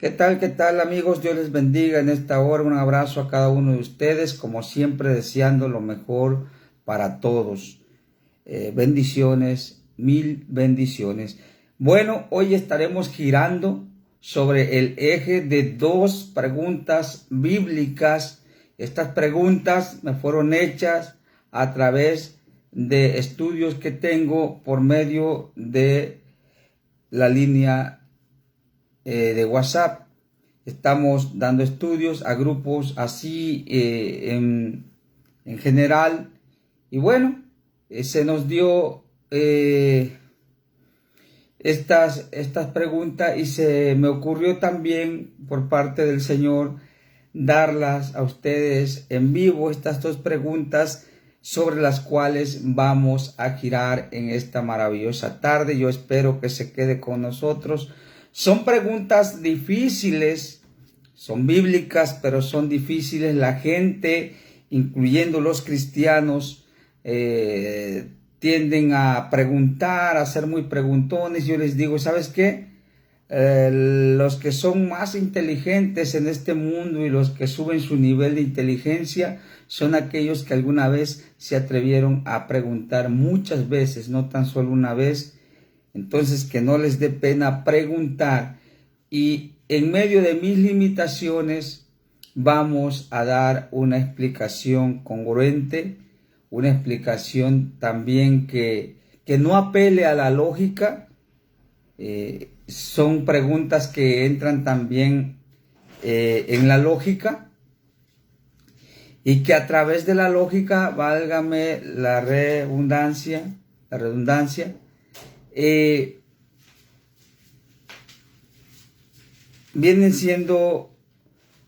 ¿Qué tal? ¿Qué tal, amigos? Dios les bendiga en esta hora. Un abrazo a cada uno de ustedes, como siempre deseando lo mejor para todos. Bendiciones, mil bendiciones. Bueno, hoy estaremos girando sobre el eje de dos preguntas bíblicas. Estas preguntas me fueron hechas a través de estudios que tengo por medio de la línea de WhatsApp. Estamos dando estudios a grupos así en general. Y bueno, se nos dio estas preguntas y se me ocurrió también por parte del Señor darlas a ustedes en vivo, estas dos preguntas sobre las cuales vamos a girar en esta maravillosa tarde. Yo espero que se quede con nosotros. Son preguntas difíciles, son bíblicas, pero son difíciles. La gente, incluyendo los cristianos, tienden a preguntar, a ser muy preguntones. Yo les digo, ¿sabes qué? Los que son más inteligentes en este mundo y los que suben su nivel de inteligencia son aquellos que alguna vez se atrevieron a preguntar muchas veces, no tan solo una vez. Entonces, que no les dé pena preguntar. Y en medio de mis limitaciones vamos a dar una explicación congruente, una explicación también que no apele a la lógica. Son preguntas que entran también en la lógica y que a través de la lógica, válgame la redundancia, vienen siendo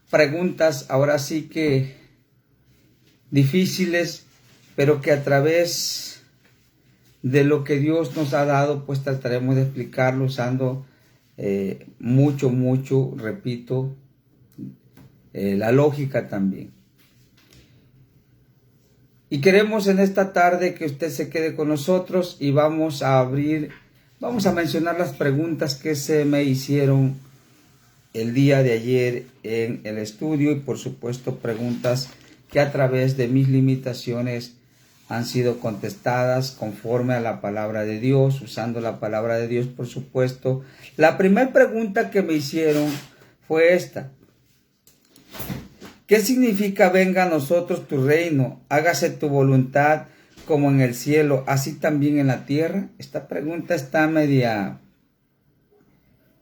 preguntas ahora sí que difíciles, pero que a través de lo que Dios nos ha dado, pues trataremos de explicarlo usando mucho, repito, la lógica también. Y queremos en esta tarde que usted se quede con nosotros y vamos a mencionar las preguntas que se me hicieron el día de ayer en el estudio y por supuesto preguntas que a través de mis limitaciones han sido contestadas conforme a la palabra de Dios, usando la palabra de Dios, por supuesto. La primera pregunta que me hicieron fue esta: ¿qué significa venga a nosotros tu reino? Hágase tu voluntad como en el cielo, así también en la tierra. Esta pregunta está media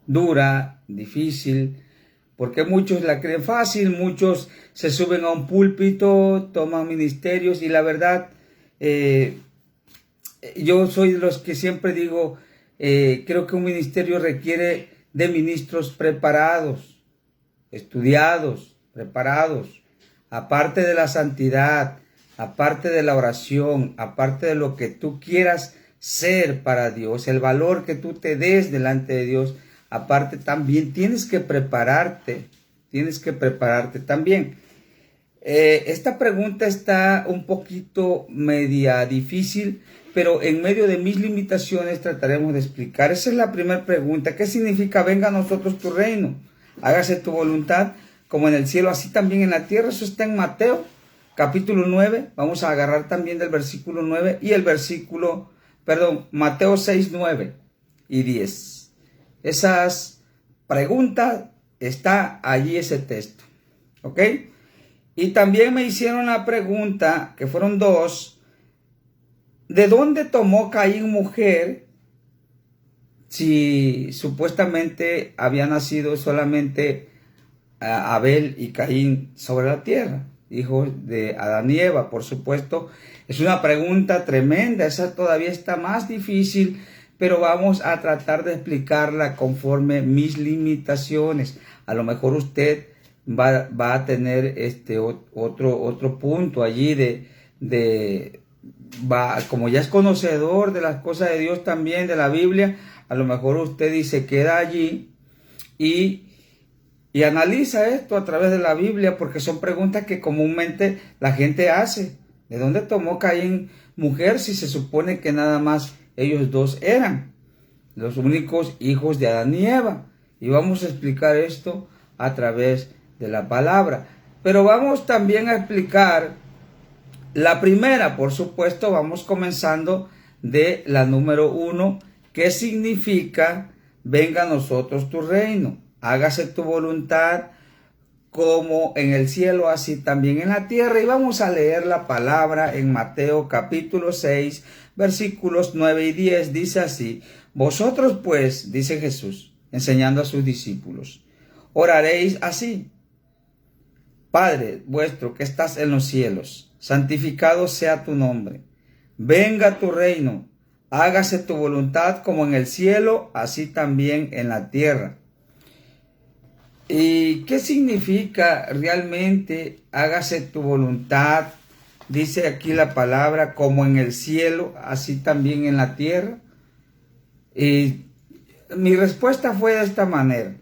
dura, difícil, porque muchos la creen fácil, muchos se suben a un púlpito, toman ministerios y la verdad, yo soy de los que siempre digo, creo que un ministerio requiere de ministros preparados, estudiados, preparados, aparte de la santidad, aparte de la oración, aparte de lo que tú quieras ser para Dios, el valor que tú te des delante de Dios, aparte también tienes que prepararte también. Esta pregunta está un poquito media difícil, pero en medio de mis limitaciones trataremos de explicar. Esa es la primera pregunta. ¿Qué significa venga a nosotros tu reino? Hágase tu voluntad como en el cielo, así también en la tierra. Eso está en Mateo, capítulo 9. Vamos a agarrar también del versículo 9 y Mateo 6, 9 y 10. Esas preguntas, está allí ese texto. ¿Ok? Y también me hicieron la pregunta, que fueron dos: ¿de dónde tomó Caín mujer si supuestamente había nacido solamente Abel y Caín sobre la tierra, hijos de Adán y Eva? Por supuesto, es una pregunta tremenda, esa todavía está más difícil, pero vamos a tratar de explicarla conforme mis limitaciones. A lo mejor usted va a tener otro punto allí como ya es conocedor de las cosas de Dios también, de la Biblia, a lo mejor usted se queda allí y analiza esto a través de la Biblia, porque son preguntas que comúnmente la gente hace. ¿De dónde tomó Caín mujer si se supone que nada más ellos dos eran los únicos hijos de Adán y Eva? Y vamos a explicar esto a través de la palabra. Pero vamos también a explicar la primera, por supuesto, vamos comenzando de la número 1, que significa: venga a nosotros tu reino, hágase tu voluntad como en el cielo, así también en la tierra. Y vamos a leer la palabra en Mateo capítulo 6, versículos 9 y 10. Dice así: vosotros pues, dice Jesús, enseñando a sus discípulos, oraréis así: Padre vuestro que estás en los cielos, santificado sea tu nombre. Venga tu reino, hágase tu voluntad como en el cielo, así también en la tierra. ¿Y qué significa realmente hágase tu voluntad? Dice aquí la palabra, como en el cielo, así también en la tierra. Y mi respuesta fue de esta manera.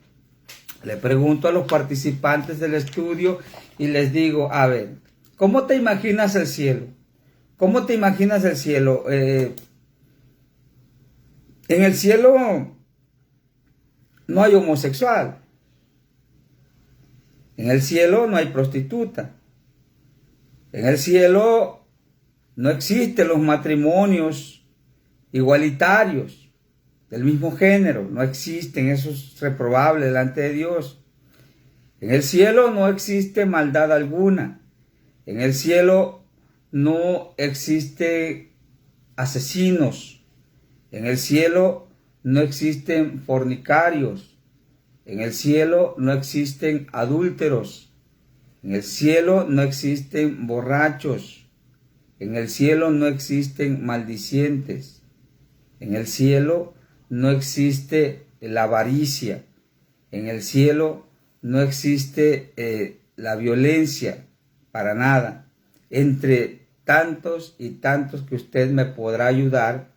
Le pregunto a los participantes del estudio y les digo: a ver, ¿cómo te imaginas el cielo? ¿Cómo te imaginas el cielo? En el cielo no hay homosexual. En el cielo no hay prostituta. En el cielo no existen los matrimonios igualitarios del mismo género. No existen, eso es reprobable delante de Dios. En el cielo no existe maldad alguna. En el cielo no existen asesinos. En el cielo no existen fornicarios. En el cielo no existen adúlteros. En el cielo no existen borrachos. En el cielo no existen maldicientes. En el cielo no existe la avaricia. En el cielo no existe la violencia, para nada. Entre tantos y tantos que usted me podrá ayudar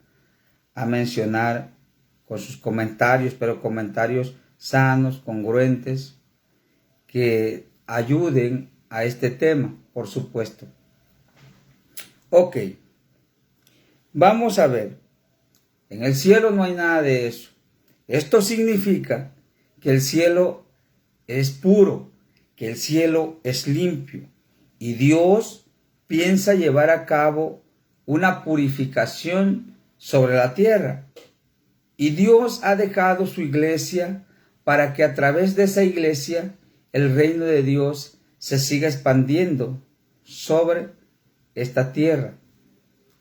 a mencionar con sus comentarios, pero comentarios sanos, congruentes, que ayuden a este tema, por supuesto. Ok, vamos a ver. En el cielo no hay nada de eso. Esto significa que el cielo es puro, que el cielo es limpio, y Dios piensa llevar a cabo una purificación sobre la tierra. Y Dios ha dejado su iglesia para que a través de esa iglesia el reino de Dios se siga expandiendo sobre esta tierra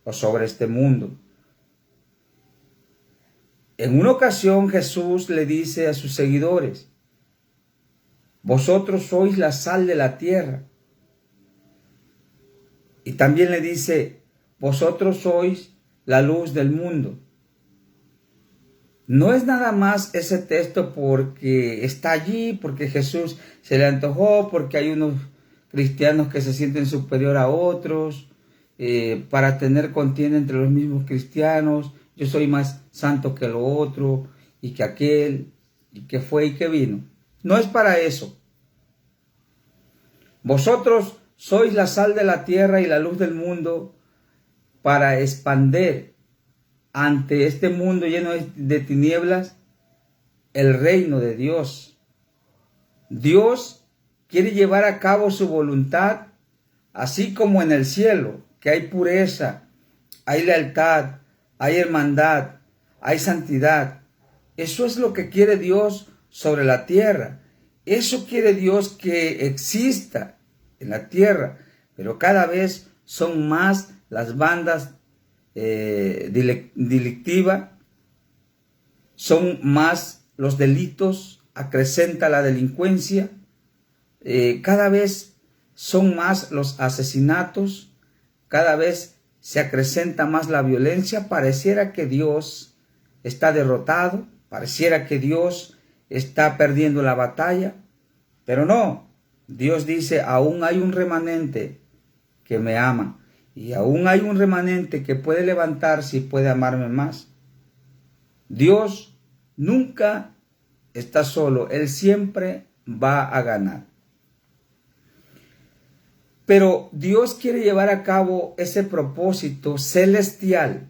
o sobre este mundo. En una ocasión Jesús le dice a sus seguidores: vosotros sois la sal de la tierra. Y también le dice: vosotros sois la luz del mundo. No es nada más ese texto porque está allí, porque Jesús se le antojó, porque hay unos cristianos que se sienten superior a otros, para tener contienda entre los mismos cristianos. Yo soy más santo que lo otro, y que aquel, y que fue y que vino. No es para eso. Vosotros sois la sal de la tierra y la luz del mundo, para expander ante este mundo lleno de tinieblas el reino de Dios. Dios quiere llevar a cabo su voluntad, así como en el cielo, que hay pureza, hay lealtad, hay hermandad, hay santidad. Eso es lo que quiere Dios sobre la tierra. Eso quiere Dios que exista en la tierra, pero cada vez son más las bandas delictivas, son más los delitos, acrecenta la delincuencia, cada vez son más los asesinatos, cada vez se acrecenta más la violencia. Pareciera que Dios está derrotado, pareciera que Dios está perdiendo la batalla, pero no. Dios dice: aún hay un remanente que me ama, y aún hay un remanente que puede levantarse y puede amarme más. Dios nunca está solo, Él siempre va a ganar. Pero Dios quiere llevar a cabo ese propósito celestial.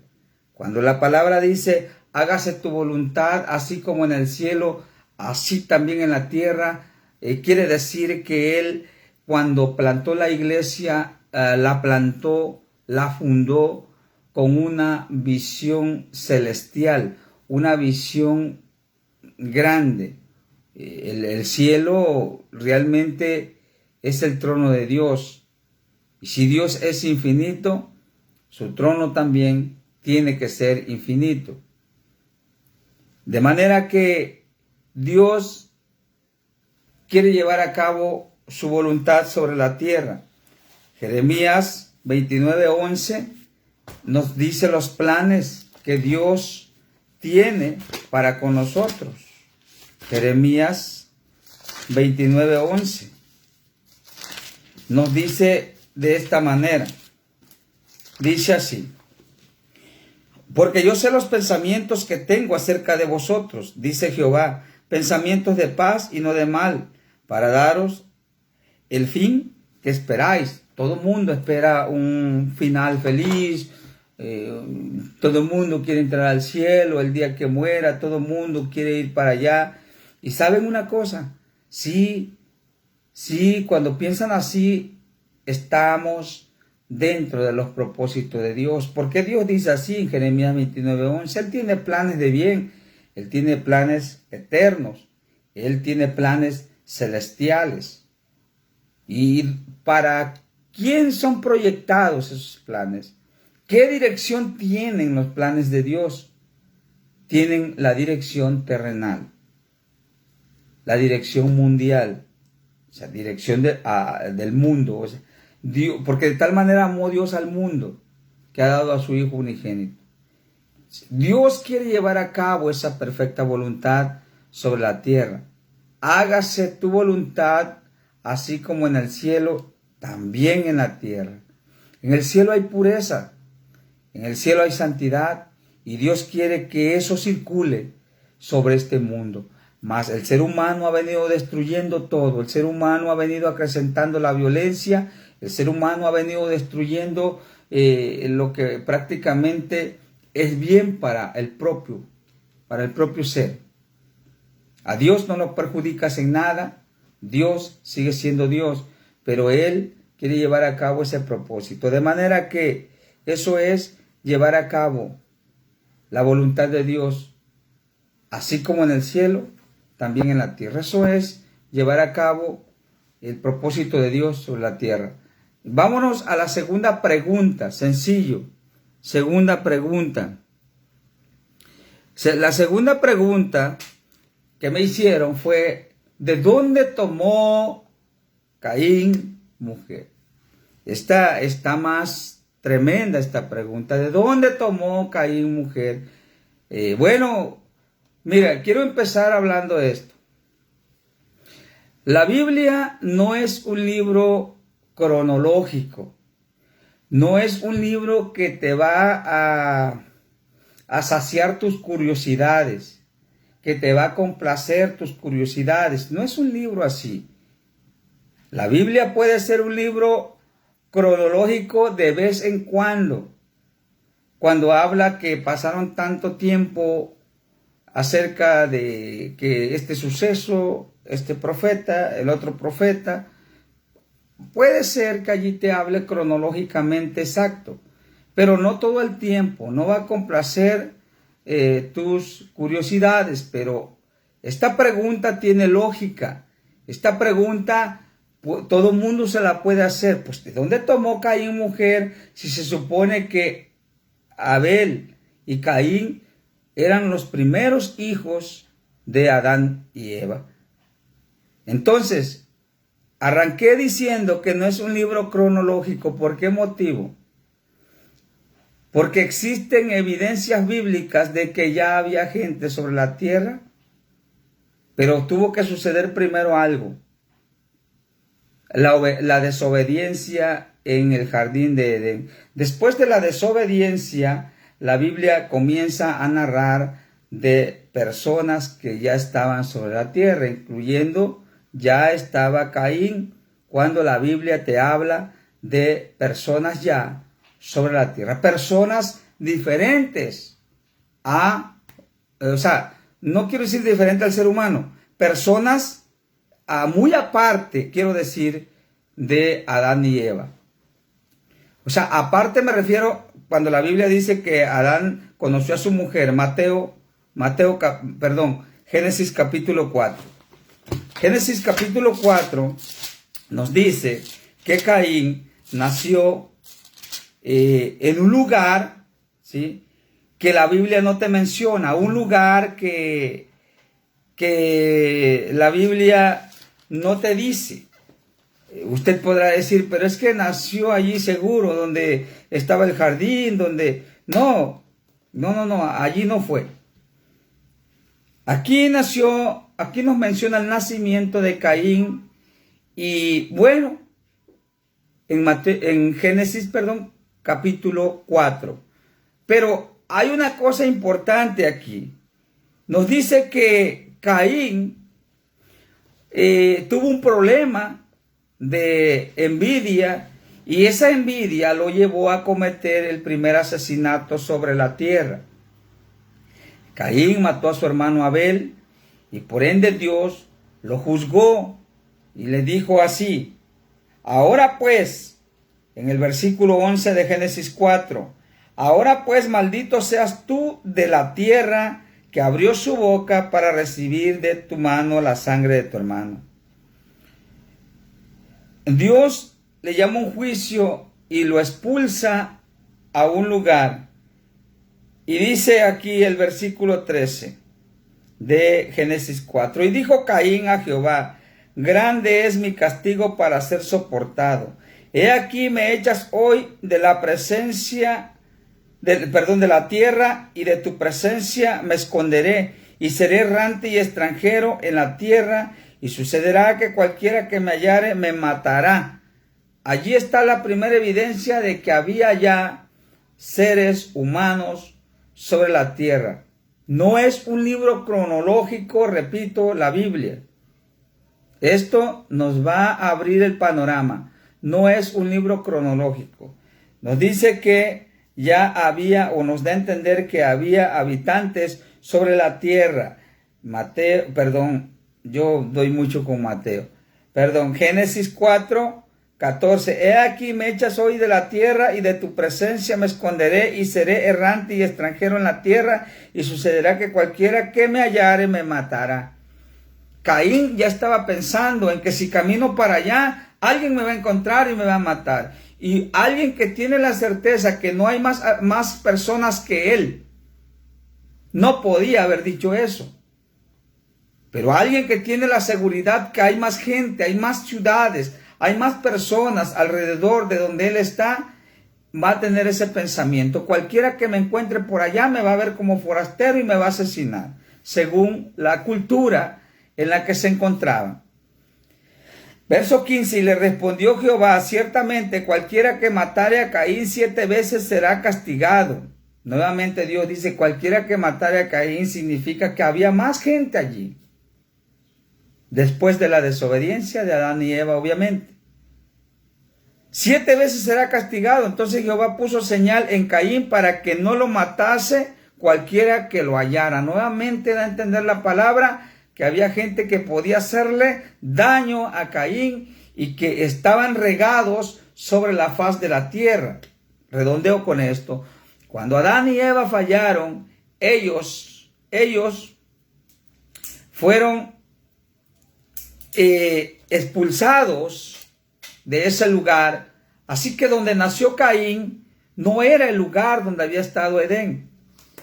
Cuando la palabra dice: hágase tu voluntad, así como en el cielo, así también en la tierra. Quiere decir que Él, cuando plantó la iglesia, la plantó, la fundó con una visión celestial, una visión grande. El cielo realmente es el trono de Dios. Y si Dios es infinito, su trono también tiene que ser infinito. De manera que Dios quiere llevar a cabo su voluntad sobre la tierra. Jeremías 29:11 nos dice los planes que Dios tiene para con nosotros. Jeremías 29:11 nos dice de esta manera. Dice así: porque yo sé los pensamientos que tengo acerca de vosotros, dice Jehová, pensamientos de paz y no de mal, para daros el fin que esperáis. Todo el mundo espera un final feliz, todo el mundo quiere entrar al cielo el día que muera, todo el mundo quiere ir para allá. Y ¿saben una cosa? Sí, cuando piensan así, estamos dentro de los propósitos de Dios. Porque Dios dice así en Jeremías 29:11, Él tiene planes de bien, Él tiene planes eternos, Él tiene planes celestiales. ¿Y para quién son proyectados esos planes? ¿Qué dirección tienen los planes de Dios? Tienen la dirección terrenal, la dirección mundial, o sea, dirección del mundo. O sea, Dios, porque de tal manera amó Dios al mundo que ha dado a su Hijo unigénito. Dios quiere llevar a cabo esa perfecta voluntad sobre la tierra. Hágase tu voluntad, así como en el cielo, también en la tierra. En el cielo hay pureza, en el cielo hay santidad, y Dios quiere que eso circule sobre este mundo. Mas el ser humano ha venido destruyendo todo, el ser humano ha venido acrecentando la violencia, el ser humano ha venido destruyendo lo que prácticamente es bien para el propio ser. A Dios no lo perjudicas en nada, Dios sigue siendo Dios, pero Él quiere llevar a cabo ese propósito. De manera que eso es llevar a cabo la voluntad de Dios, así como en el cielo, también en la tierra. Eso es llevar a cabo el propósito de Dios sobre la tierra. Vámonos a la segunda pregunta, sencillo. Segunda pregunta. La segunda pregunta que me hicieron fue: ¿de dónde tomó Caín mujer? Esta está más tremenda esta pregunta. ¿De dónde tomó Caín mujer? Bueno, mira, quiero empezar hablando de esto. La Biblia no es un libro cronológico. No es un libro que te va a saciar tus curiosidades, que te va a complacer tus curiosidades. No es un libro así. La Biblia puede ser un libro cronológico de vez en cuando habla que pasaron tanto tiempo acerca de que este suceso, este profeta, el otro profeta. Puede ser que allí te hable cronológicamente exacto, pero no todo el tiempo, no va a complacer tus curiosidades. Pero esta pregunta tiene lógica. Esta pregunta todo el mundo se la puede hacer. Pues ¿de dónde tomó Caín mujer si se supone que Abel y Caín eran los primeros hijos de Adán y Eva? Entonces, arranqué diciendo que no es un libro cronológico. ¿Por qué motivo? Porque existen evidencias bíblicas de que ya había gente sobre la tierra, pero tuvo que suceder primero algo: la desobediencia en el jardín de Edén. Después de la desobediencia, la Biblia comienza a narrar de personas que ya estaban sobre la tierra, incluyendo ya estaba Caín, cuando la Biblia te habla de personas ya sobre la tierra, personas diferentes no quiero decir diferente al ser humano, personas muy aparte, quiero decir, de Adán y Eva. O sea, aparte me refiero cuando la Biblia dice que Adán conoció a su mujer, Génesis capítulo 4. Génesis capítulo 4 nos dice que Caín nació en un lugar, ¿sí?, que la Biblia no te menciona, un lugar que la Biblia no te dice. Usted podrá decir, pero es que nació allí seguro, donde estaba el jardín, donde... No, allí no fue. Aquí nació, aquí nos menciona el nacimiento de Caín y bueno, en Génesis, capítulo 4. Pero hay una cosa importante aquí. Nos dice que Caín tuvo un problema de envidia y esa envidia lo llevó a cometer el primer asesinato sobre la tierra. Caín mató a su hermano Abel y por ende Dios lo juzgó y le dijo así: ahora pues, en el versículo 11 de Génesis 4, ahora pues maldito seas tú de la tierra que abrió su boca para recibir de tu mano la sangre de tu hermano. Dios le llama un juicio y lo expulsa a un lugar. Y dice aquí el versículo 13 de Génesis 4. Y dijo Caín a Jehová: grande es mi castigo para ser soportado. He aquí me echas hoy de la presencia, de la tierra, y de tu presencia me esconderé, y seré errante y extranjero en la tierra, y sucederá que cualquiera que me hallare me matará. Allí está la primera evidencia de que había ya seres humanos sobre la tierra. No es un libro cronológico, repito, la Biblia. Esto nos va a abrir el panorama. No es un libro cronológico. Nos dice que ya había, o nos da a entender que había habitantes sobre la tierra. Yo doy mucho con Mateo. Génesis 4, 14. He aquí me echas hoy de la tierra y de tu presencia me esconderé y seré errante y extranjero en la tierra y sucederá que cualquiera que me hallare me matará. Caín ya estaba pensando en que si camino para allá, alguien me va a encontrar y me va a matar. Y alguien que tiene la certeza que no hay más personas que él, no podía haber dicho eso. Pero alguien que tiene la seguridad que hay más gente, hay más ciudades, hay más personas alrededor de donde él está, va a tener ese pensamiento. Cualquiera que me encuentre por allá me va a ver como forastero y me va a asesinar, según la cultura en la que se encontraba. Verso 15, y le respondió Jehová: ciertamente cualquiera que matare a Caín 7 veces será castigado. Nuevamente Dios dice cualquiera que matare a Caín, significa que había más gente allí. Después de la desobediencia de Adán y Eva, obviamente. 7 veces será castigado. Entonces Jehová puso señal en Caín para que no lo matase cualquiera que lo hallara. Nuevamente da a entender la palabra que había gente que podía hacerle daño a Caín y que estaban regados sobre la faz de la tierra. Redondeo con esto. Cuando Adán y Eva fallaron, ellos fueron expulsados de ese lugar. Así que donde nació Caín no era el lugar donde había estado Edén.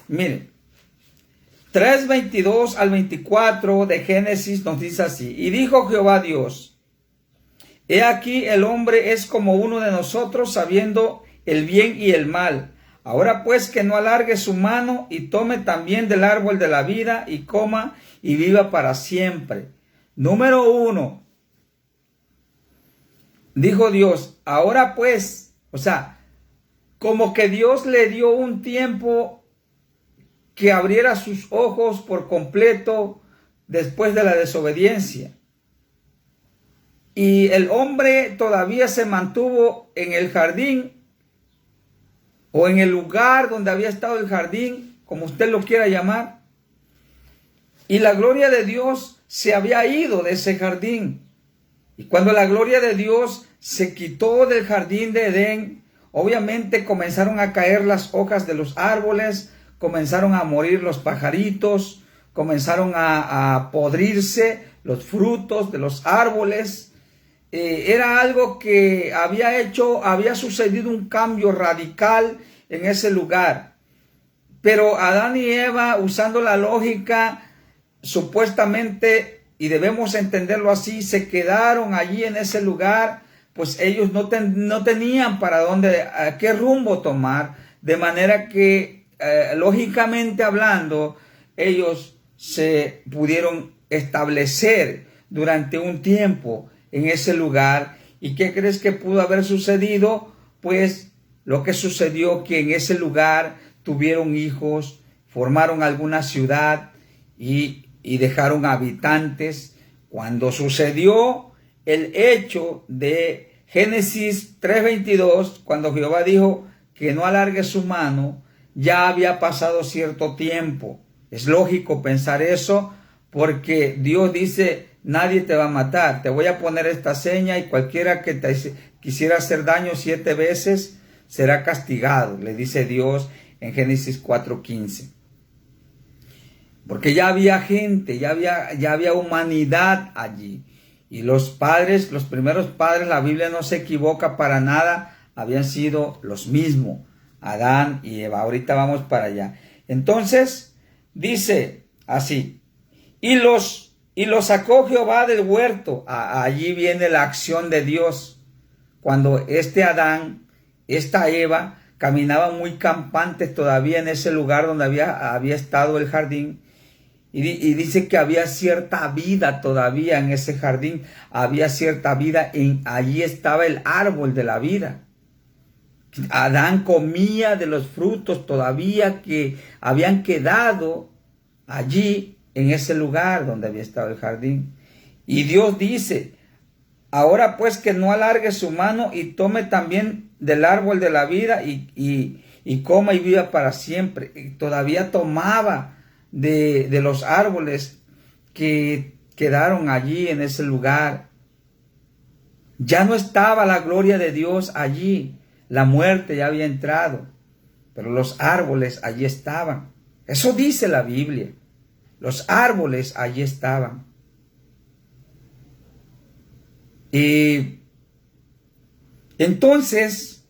Miren, 3:22 al 24 de Génesis nos dice así: y dijo Jehová Dios: he aquí el hombre es como uno de nosotros, sabiendo el bien y el mal. Ahora pues que no alargue su mano y tome también del árbol de la vida y coma y viva para siempre. Número 1. Dijo Dios: ahora pues, o sea, como que Dios le dio un tiempo que abriera sus ojos por completo después de la desobediencia. Y el hombre todavía se mantuvo en el jardín, o en el lugar donde había estado el jardín, como usted lo quiera llamar. y la gloria de Dios se había ido de ese jardín. Y cuando la gloria de Dios se quitó del jardín de Edén, obviamente comenzaron a caer las hojas de los árboles, comenzaron a morir los pajaritos, comenzaron a podrirse los frutos de los árboles. Era algo que había sucedido un cambio radical en ese lugar. Pero Adán y Eva, usando la lógica, supuestamente, y debemos entenderlo así, se quedaron allí en ese lugar, pues ellos no tenían para dónde, a qué rumbo tomar, de manera que, lógicamente hablando, ellos se pudieron establecer durante un tiempo en ese lugar. ¿Y qué crees que pudo haber sucedido? Pues lo que sucedió, que en ese lugar tuvieron hijos, formaron alguna ciudad y dejaron habitantes. Cuando sucedió el hecho de Génesis 3:22, cuando Jehová dijo que no alargue su mano, ya había pasado cierto tiempo. Es lógico pensar eso, porque Dios dice: nadie te va a matar, te voy a poner esta seña, y cualquiera que te quisiera hacer daño 7 veces será castigado, le dice Dios en Génesis 4:15. Porque ya había gente, ya había humanidad allí. Y los primeros padres, la Biblia no se equivoca para nada, habían sido los mismos, Adán y Eva. Ahorita vamos para allá. Entonces, dice así: y los sacó Jehová del huerto. Allí viene la acción de Dios. Cuando este Adán, esta Eva, caminaban muy campantes todavía en ese lugar donde había estado el jardín. Y dice que había cierta vida todavía en ese jardín. Había cierta vida. Allí estaba el árbol de la vida. Adán comía de los frutos todavía que habían quedado allí en ese lugar donde había estado el jardín. Y Dios dice: ahora pues que no alargue su mano y tome también del árbol de la vida y coma y viva para siempre. Y todavía tomaba de los árboles que quedaron allí en ese lugar. Ya no estaba la gloria de Dios allí. La muerte ya había entrado, pero los árboles allí estaban. Eso dice la Biblia. Los árboles allí estaban. Y entonces,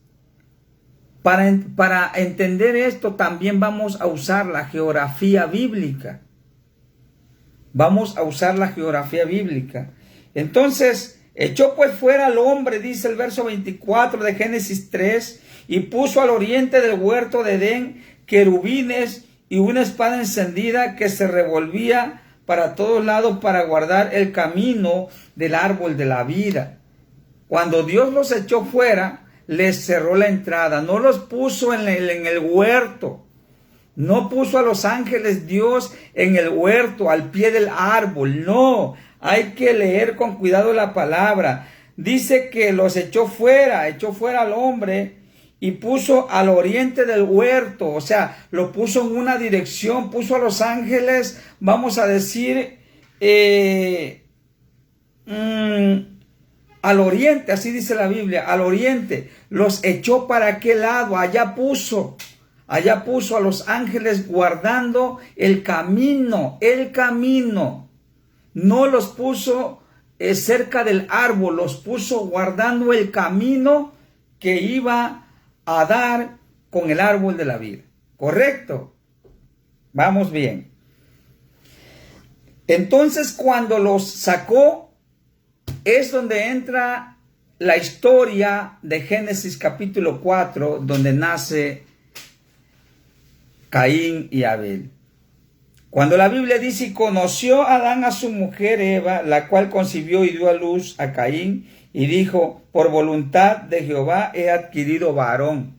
para entender esto, también vamos a usar la geografía bíblica. Vamos a usar la geografía bíblica. Entonces, echó pues fuera al hombre, dice el verso 24 de Génesis 3, y puso al oriente del huerto de Edén querubines y una espada encendida que se revolvía para todos lados para guardar el camino del árbol de la vida. Cuando Dios los echó fuera, les cerró la entrada, no los puso en el huerto. No puso a los ángeles Dios en el huerto, al pie del árbol. No, hay que leer con cuidado la palabra. Dice que los echó fuera al hombre y puso al oriente del huerto. O sea, lo puso en una dirección, puso a los ángeles, vamos a decir, al oriente, así dice la Biblia, al oriente. Los echó para aquel lado, allá puso a los ángeles guardando el camino. No los puso cerca del árbol, los puso guardando el camino que iba a dar con el árbol de la vida. ¿Correcto? Vamos bien. Entonces, cuando los sacó, es donde entra la historia de Génesis capítulo 4, donde nace Caín y Abel. Cuando la Biblia dice: y conoció Adán a su mujer Eva, la cual concibió y dio a luz a Caín, y dijo: por voluntad de Jehová he adquirido varón,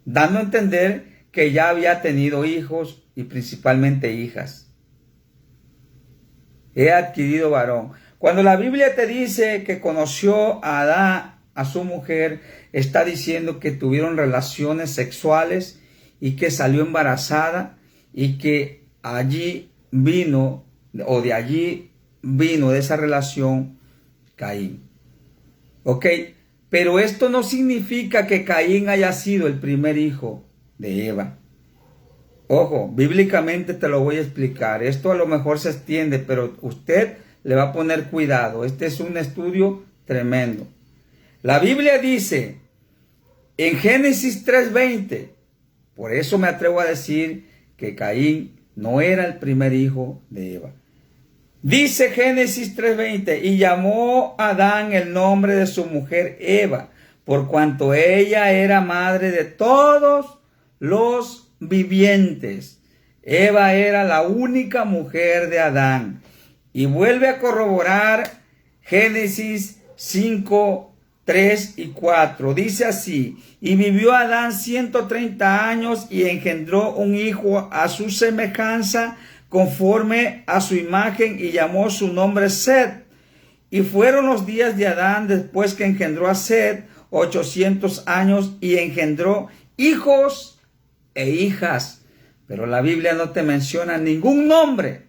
dando a entender que ya había tenido hijos y principalmente hijas. He adquirido varón. Cuando la Biblia te dice que conoció a Adán a su mujer, está diciendo que tuvieron relaciones sexuales y que salió embarazada y que allí vino, o de allí vino de esa relación Caín. ¿Ok? Pero esto no significa que Caín haya sido el primer hijo de Eva. Ojo, bíblicamente te lo voy a explicar. Esto a lo mejor se extiende, pero usted le va a poner cuidado. Este es un estudio tremendo. La Biblia dice en Génesis 3:20, por eso me atrevo a decir que Caín no era el primer hijo de Eva. Dice Génesis 3:20, y llamó Adán el nombre de su mujer Eva, por cuanto ella era madre de todos los vivientes. Eva era la única mujer de Adán. Y vuelve a corroborar Génesis 5, 3 y 4. Dice así, y vivió Adán 130 años y engendró un hijo a su semejanza, conforme a su imagen, y llamó su nombre Set. Y fueron los días de Adán después que engendró a Set 800 años, y engendró hijos e hijas. Pero la Biblia no te menciona ningún nombre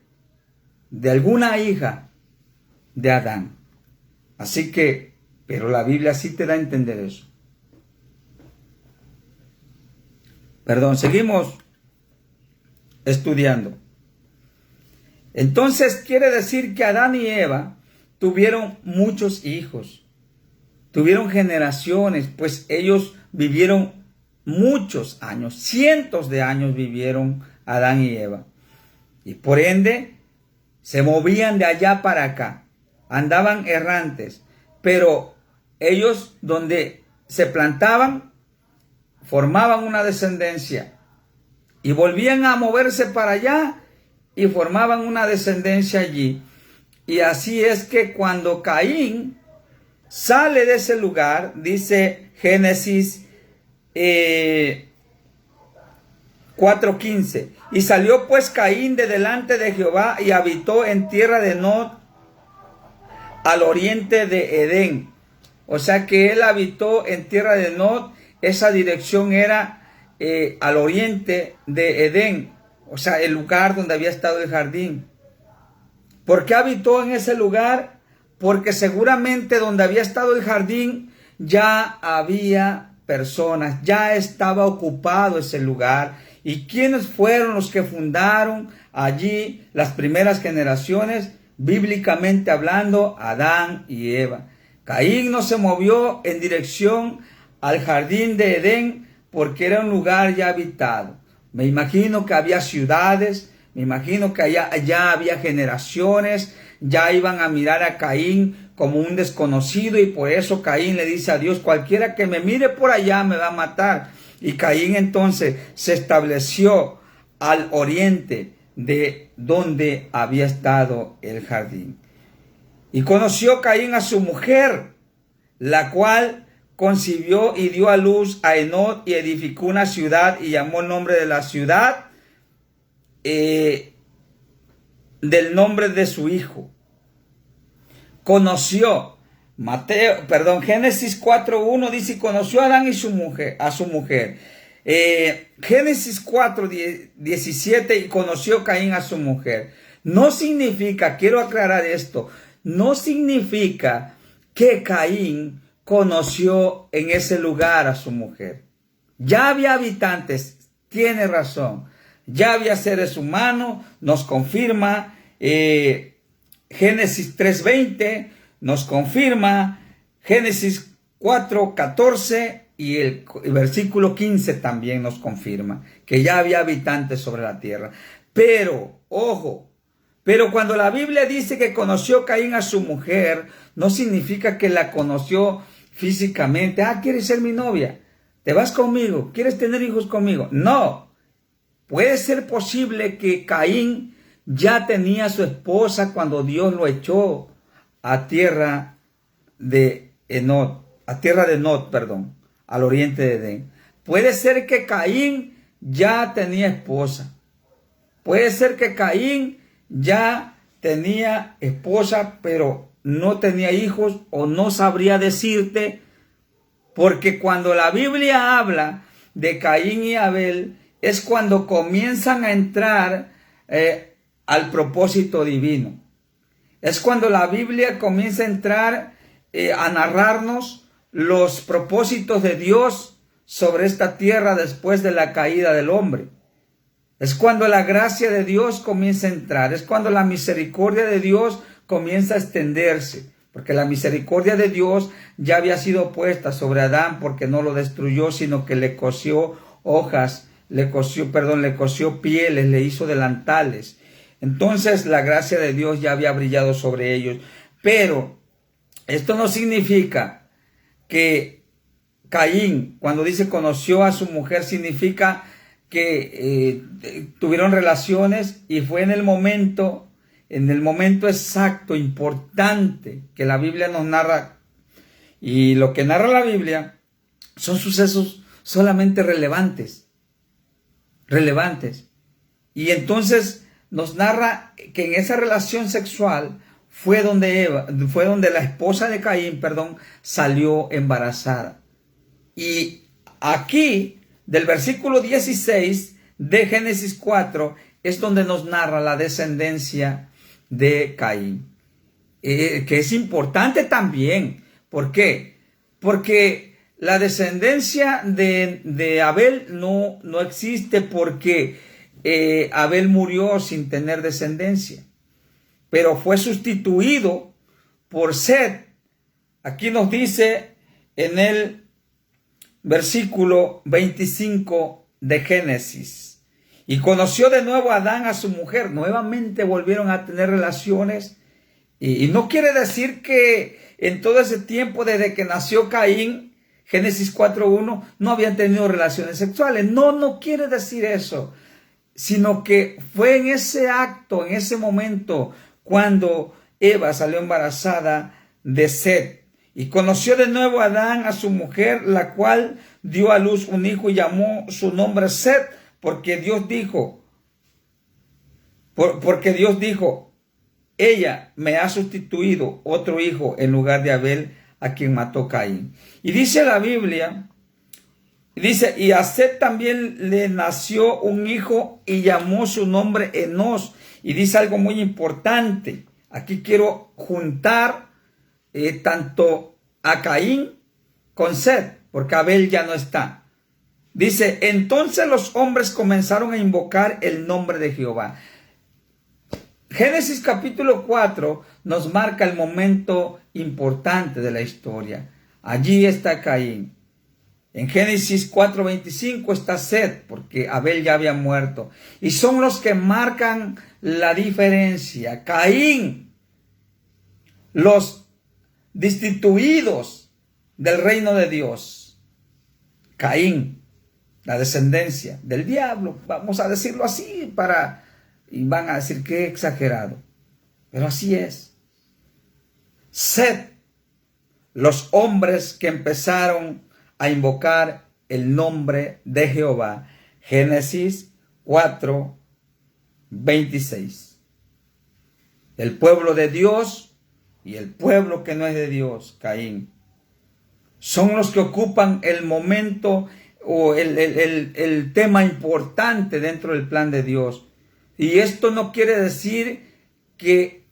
de alguna hija de Adán. Así que, pero la Biblia sí te da a entender eso. Perdón, seguimos estudiando. Entonces quiere decir que Adán y Eva tuvieron muchos hijos, tuvieron generaciones, pues ellos vivieron muchos años, cientos de años vivieron Adán y Eva. Y por ende, se movían de allá para acá, andaban errantes, pero ellos donde se plantaban, formaban una descendencia y volvían a moverse para allá y formaban una descendencia allí. Y así es que cuando Caín sale de ese lugar, dice Génesis 4:15, y salió pues Caín de delante de Jehová y habitó en tierra de Nod, al oriente de Edén. O sea que él habitó en tierra de Nod. Esa dirección era al oriente de Edén, o sea, el lugar donde había estado el jardín. ¿Por qué habitó en ese lugar? Porque seguramente donde había estado el jardín ya había personas, ya estaba ocupado ese lugar. ¿Y quiénes fueron los que fundaron allí las primeras generaciones? Bíblicamente hablando, Adán y Eva. Caín no se movió en dirección al jardín de Edén porque era un lugar ya habitado. Me imagino que había ciudades, me imagino que ya había generaciones, ya iban a mirar a Caín como un desconocido, y por eso Caín le dice a Dios, cualquiera que me mire por allá me va a matar. Y Caín entonces se estableció al oriente de donde había estado el jardín. Y conoció Caín a su mujer, la cual concibió y dio a luz a Enod, y edificó una ciudad y llamó el nombre de la ciudad del nombre de su hijo. Conoció, Génesis 4:1 dice, conoció a Adán y a su mujer. Génesis 4:17, y conoció Caín a su mujer. No significa, quiero aclarar esto, no significa que Caín conoció en ese lugar a su mujer. Ya había habitantes, tiene razón, ya había seres humanos, nos confirma Génesis 3:20, nos confirma Génesis 4:14, y el versículo 15 también nos confirma que ya había habitantes sobre la tierra. Pero, ojo, pero cuando la Biblia dice que conoció Caín a su mujer, no significa que la conoció físicamente. ¿Quieres ser mi novia? ¿Te vas conmigo? ¿Quieres tener hijos conmigo? No. Puede ser posible que Caín ya tenía a su esposa cuando Dios lo echó a tierra de Nod, al oriente de Edén. Puede ser que Caín ya tenía esposa. Puede ser que Caín ya tenía esposa, pero no tenía hijos, o no sabría decirte, porque cuando la Biblia habla de Caín y Abel, es cuando comienzan a entrar al propósito divino. Es cuando la Biblia comienza a entrar a narrarnos los propósitos de Dios sobre esta tierra después de la caída del hombre. Es cuando la gracia de Dios comienza a entrar, es cuando la misericordia de Dios comienza a extenderse, porque la misericordia de Dios ya había sido puesta sobre Adán porque no lo destruyó, sino que le cosió hojas, le cosió pieles, le hizo delantales. Entonces la gracia de Dios ya había brillado sobre ellos. Pero esto no significa que Caín, cuando dice conoció a su mujer, significa que tuvieron relaciones y fue en el momento exacto, importante, que la Biblia nos narra. Y lo que narra la Biblia son sucesos solamente relevantes. Y entonces nos narra que en esa relación sexual fue donde la esposa de Caín, salió embarazada. Y aquí, del versículo 16 de Génesis 4, es donde nos narra la descendencia de Caín. Que es importante también. ¿Por qué? Porque la descendencia de Abel no existe porque Abel murió sin tener descendencia, pero fue sustituido por Set. Aquí nos dice en el versículo 25 de Génesis: y conoció de nuevo Adán a su mujer. Nuevamente volvieron a tener relaciones, y no quiere decir que en todo ese tiempo desde que nació Caín, Génesis 4:1, no habían tenido relaciones sexuales. No quiere decir eso, sino que fue en ese acto, en ese momento, cuando Eva salió embarazada de Set. Y conoció de nuevo Adán a su mujer, la cual dio a luz un hijo y llamó su nombre Set, porque Dios dijo, ella me ha sustituido otro hijo en lugar de Abel, a quien mató Caín. Y dice la Biblia, y a Set también le nació un hijo y llamó su nombre Enos. Y dice algo muy importante. Aquí quiero juntar tanto a Caín con Set, porque Abel ya no está. Dice, entonces los hombres comenzaron a invocar el nombre de Jehová. Génesis capítulo 4 nos marca el momento importante de la historia. Allí está Caín. En Génesis 4:25 está Set, porque Abel ya había muerto. Y son los que marcan la diferencia. Caín, los destituidos del reino de Dios. Caín, la descendencia del diablo, vamos a decirlo así, y van a decir que exagerado, pero así es. Set, los hombres que empezaron a invocar el nombre de Jehová. Génesis 4:26. El pueblo de Dios y el pueblo que no es de Dios, Caín, son los que ocupan el momento o el tema importante dentro del plan de Dios. Y esto no quiere decir que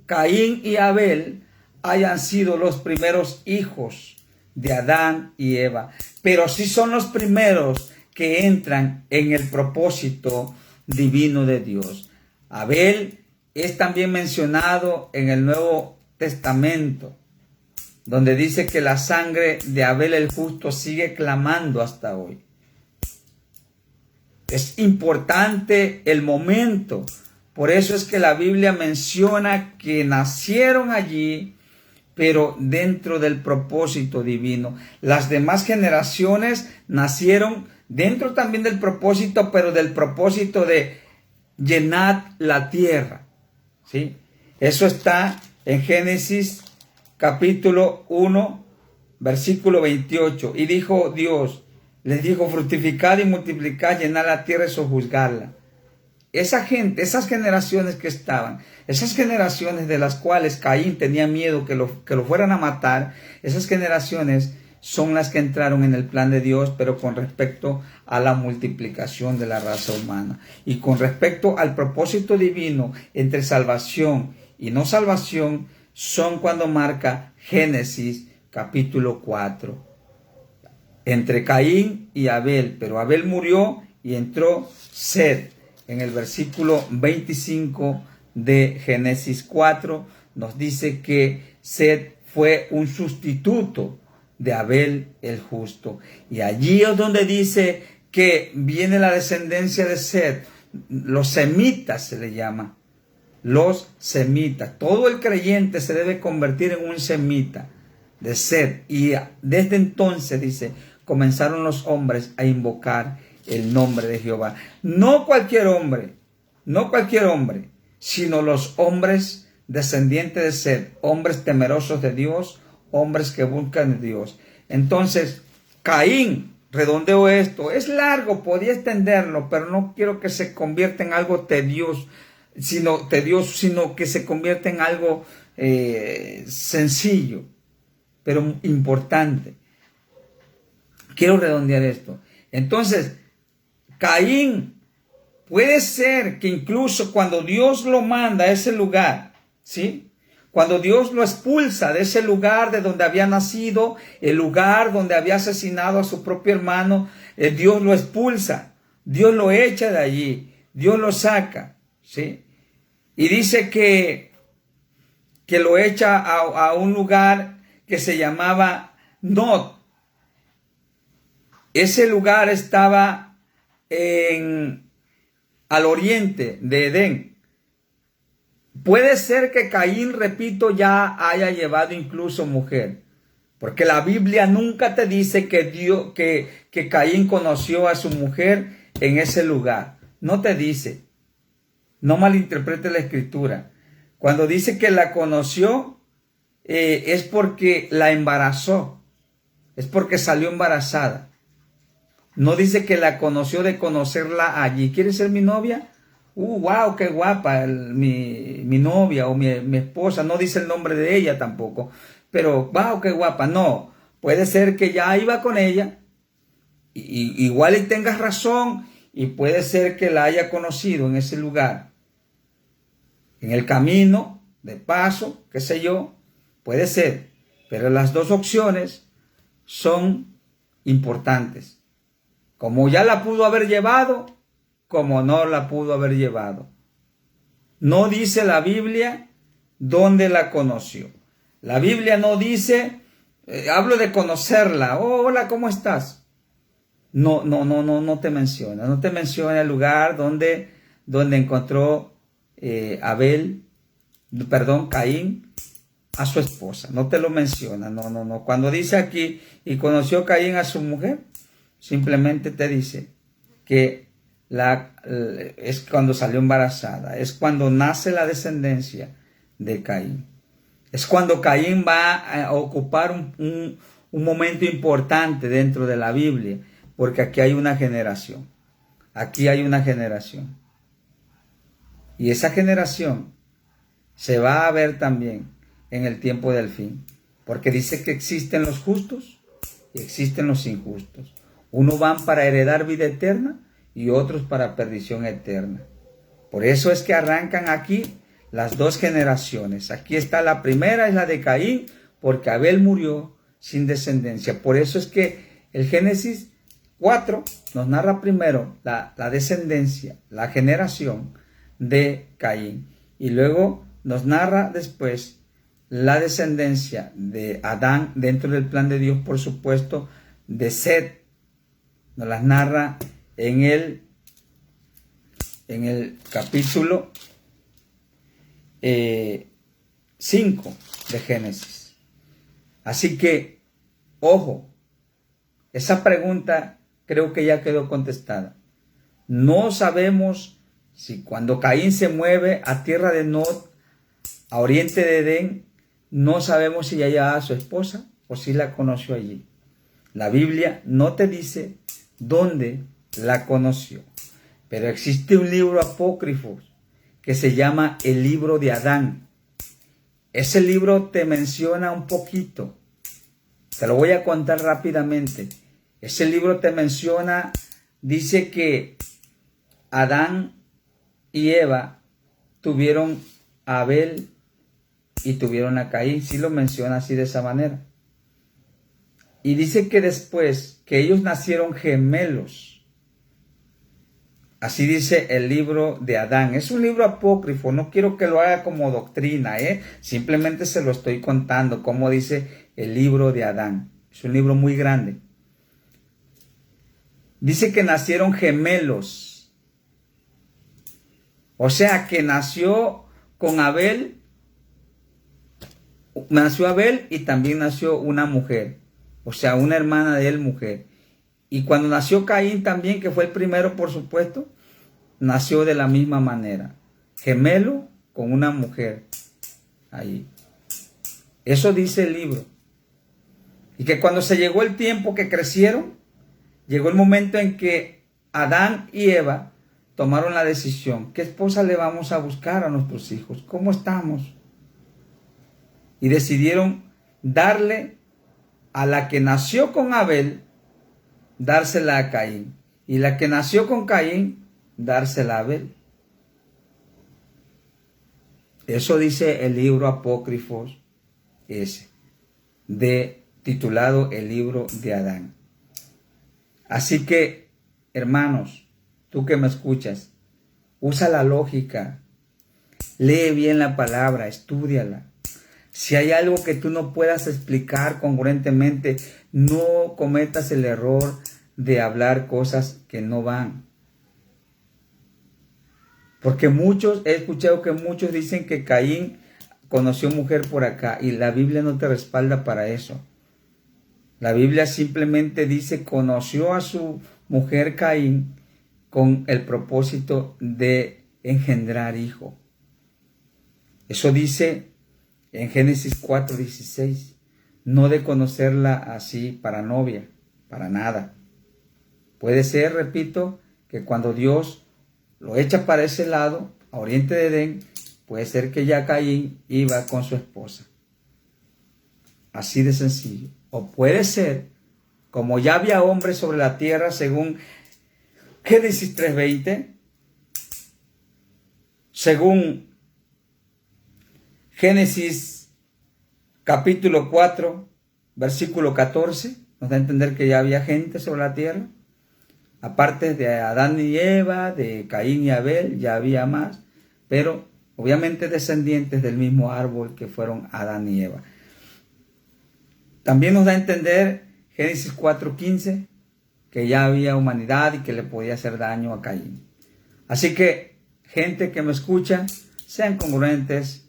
Caín y Abel hayan sido los primeros hijos de Adán y Eva, pero sí son los primeros que entran en el propósito divino de Dios. Abel es también mencionado en el Nuevo Testamento, donde dice que la sangre de Abel el justo sigue clamando hasta hoy. Es importante el momento. Por eso es que la Biblia menciona que nacieron allí, pero dentro del propósito divino. Las demás generaciones nacieron dentro también del propósito, pero del propósito de llenar la tierra. ¿Sí? Eso está en Génesis capítulo 1, versículo 28. Y dijo Dios, les dijo, fructificad y multiplicad, llenad la tierra y sojuzgadla. Esa gente, esas generaciones que estaban, esas generaciones de las cuales Caín tenía miedo que lo fueran a matar, esas generaciones son las que entraron en el plan de Dios, pero con respecto a la multiplicación de la raza humana. Y con respecto al propósito divino entre salvación y no salvación, son cuando marca Génesis capítulo 4. Entre Caín y Abel, pero Abel murió y entró Set. En el versículo 25 de Génesis 4 nos dice que Set fue un sustituto de Abel el justo. Y allí es donde dice que viene la descendencia de Set. Los semitas se le llama. Los semitas. Todo el creyente se debe convertir en un semita de Set. Y desde entonces, dice, comenzaron los hombres a invocar el nombre de Jehová. No cualquier hombre, sino los hombres descendientes de Set, hombres temerosos de Dios, hombres que buscan a Dios. Entonces, Caín, redondeo esto, es largo, podía extenderlo, pero no quiero que se convierta en algo tedioso, sino que se convierta en algo sencillo, pero importante. Quiero redondear esto. Entonces, Caín, puede ser que incluso cuando Dios lo manda a ese lugar, ¿sí? Cuando Dios lo expulsa de ese lugar de donde había nacido, el lugar donde había asesinado a su propio hermano, Dios lo expulsa, Dios lo echa de allí, Dios lo saca, ¿sí? Y dice que lo echa a un lugar que se llamaba Nod. Ese lugar estaba al oriente de Edén. Puede ser que Caín, repito, ya haya llevado incluso mujer, porque la Biblia nunca te dice que Caín conoció a su mujer en ese lugar. No te dice. No malinterprete la escritura. Cuando dice que la conoció, es porque la embarazó, es porque salió embarazada. No dice que la conoció de conocerla allí. ¿Quieres ser mi novia? Wow, qué guapa mi novia o mi esposa. No dice el nombre de ella tampoco. Pero, wow, qué guapa. No, puede ser que ya iba con ella. Igual y tengas razón. Y puede ser que la haya conocido en ese lugar. En el camino, de paso, qué sé yo. Puede ser. Pero las dos opciones son importantes. Como ya la pudo haber llevado, como no la pudo haber llevado. No dice la Biblia dónde la conoció. La Biblia no dice, hablo de conocerla. Oh, hola, ¿cómo estás? No te menciona. No te menciona el lugar donde encontró Caín a su esposa. No te lo menciona. No. Cuando dice aquí, y conoció Caín a su mujer, simplemente te dice que es cuando salió embarazada, es cuando nace la descendencia de Caín. Es cuando Caín va a ocupar un momento importante dentro de la Biblia, porque aquí hay una generación. Aquí hay una generación. Y esa generación se va a ver también en el tiempo del fin, porque dice que existen los justos y existen los injustos. Unos van para heredar vida eterna y otros para perdición eterna. Por eso es que arrancan aquí las dos generaciones. Aquí está la primera, es la de Caín, porque Abel murió sin descendencia. Por eso es que el Génesis 4 nos narra primero la descendencia, la generación de Caín. Y luego nos narra después la descendencia de Adán dentro del plan de Dios, por supuesto, de Set. Nos las narra en el capítulo 5 de Génesis. Así que, ojo, esa pregunta creo que ya quedó contestada. No sabemos si cuando Caín se mueve a tierra de Nod, a oriente de Edén, no sabemos si ya llevaba a su esposa o si la conoció allí. La Biblia no te dice dónde la conoció. Pero existe un libro apócrifo que se llama el libro de Adán. Ese libro te menciona un poquito Te lo voy a contar rápidamente. Ese libro te menciona, dice que Adán y Eva tuvieron a Abel y tuvieron a Caín. Sí lo menciona así de esa manera. Y dice que después que ellos nacieron gemelos. Así dice el libro de Adán. Es un libro apócrifo. No quiero que lo haga como doctrina, Simplemente se lo estoy contando como dice el libro de Adán. Es un libro muy grande. Dice que nacieron gemelos. O sea que nació con Abel. Nació Abel y también nació una mujer. O sea, una hermana de él, mujer. Y cuando nació Caín también, que fue el primero, por supuesto, nació de la misma manera. Gemelo con una mujer. Ahí. Eso dice el libro. Y que cuando se llegó el tiempo que crecieron, llegó el momento en que Adán y Eva tomaron la decisión. ¿Qué esposa le vamos a buscar a nuestros hijos? ¿Cómo estamos? Y decidieron darle a la que nació con Abel, dársela a Caín. Y la que nació con Caín, dársela a Abel. Eso dice el libro apócrifo ese, titulado El libro de Adán. Así que, hermanos, tú que me escuchas, usa la lógica, lee bien la palabra, estúdiala. Si hay algo que tú no puedas explicar congruentemente, no cometas el error de hablar cosas que no van. Porque he escuchado que muchos dicen que Caín conoció mujer por acá y la Biblia no te respalda para eso. La Biblia simplemente dice conoció a su mujer Caín con el propósito de engendrar hijo. Eso dice en Génesis 4:16, no de conocerla así para novia, para nada. Puede ser, repito, que cuando Dios lo echa para ese lado, a oriente de Edén, puede ser que ya Caín iba con su esposa. Así de sencillo. O puede ser, como ya había hombres sobre la tierra, según Génesis 3:20, según Génesis capítulo 4, versículo 14, nos da a entender que ya había gente sobre la tierra. Aparte de Adán y Eva, de Caín y Abel, ya había más, pero obviamente descendientes del mismo árbol que fueron Adán y Eva. También nos da a entender Génesis 4:15, que ya había humanidad y que le podía hacer daño a Caín. Así que, gente que me escucha, sean congruentes,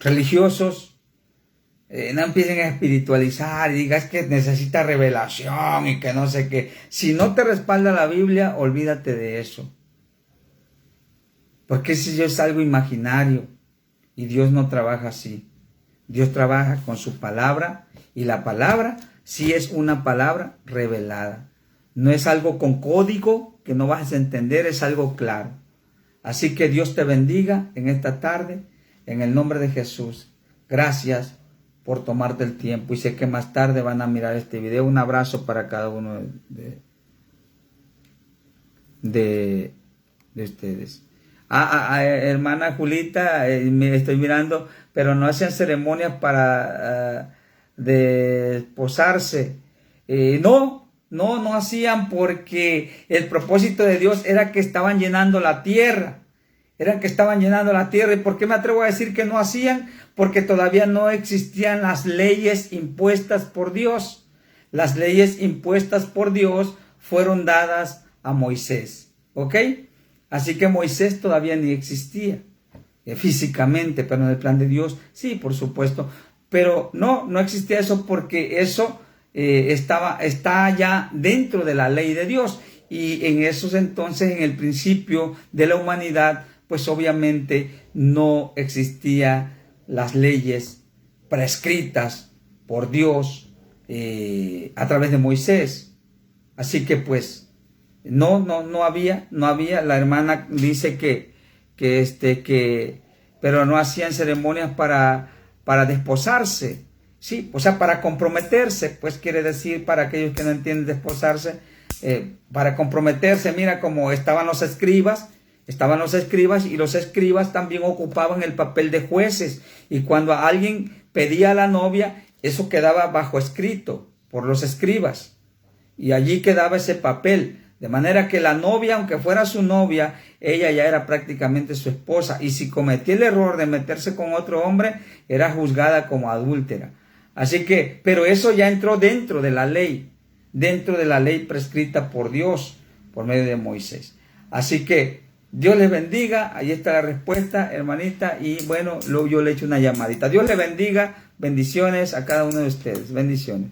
religiosos, no empiecen a espiritualizar y digas que necesita revelación y que no sé qué. Si no te respalda la Biblia, olvídate de eso. Porque eso es algo imaginario y Dios no trabaja así. Dios trabaja con su palabra y la palabra sí es una palabra revelada. No es algo con código que no vas a entender, es algo claro. Así que Dios te bendiga en esta tarde, en el nombre de Jesús. Gracias por tomarte el tiempo y sé que más tarde van a mirar este video. Un abrazo para cada uno de ustedes. Hermana Julita, me estoy mirando, pero no hacían ceremonias para desposarse. No hacían, porque el propósito de Dios era que estaban llenando la tierra. ¿Y por qué me atrevo a decir que no hacían? Porque todavía no existían las leyes impuestas por Dios. Las leyes impuestas por Dios fueron dadas a Moisés. ¿Ok? Así que Moisés todavía ni existía físicamente, pero en el plan de Dios sí, por supuesto. Pero no existía eso, porque eso está ya dentro de la ley de Dios. Y en esos entonces, en el principio de la humanidad, pues obviamente no existían las leyes prescritas por Dios a través de Moisés. Así que pues no había. La hermana dice pero no hacían ceremonias para desposarse, Sí, o sea, para comprometerse, pues quiere decir, para aquellos que no entienden de esposarse, para comprometerse, mira, como estaban los escribas y los escribas también ocupaban el papel de jueces, y cuando alguien pedía a la novia, eso quedaba bajo escrito por los escribas, y allí quedaba ese papel, de manera que la novia, aunque fuera su novia, ella ya era prácticamente su esposa, y si cometía el error de meterse con otro hombre, era juzgada como adúltera. Así que, pero eso ya entró dentro de la ley prescrita por Dios, por medio de Moisés. Así que, Dios les bendiga, ahí está la respuesta, hermanita, y bueno, luego yo le echo una llamadita. Dios les bendiga, bendiciones a cada uno de ustedes, bendiciones.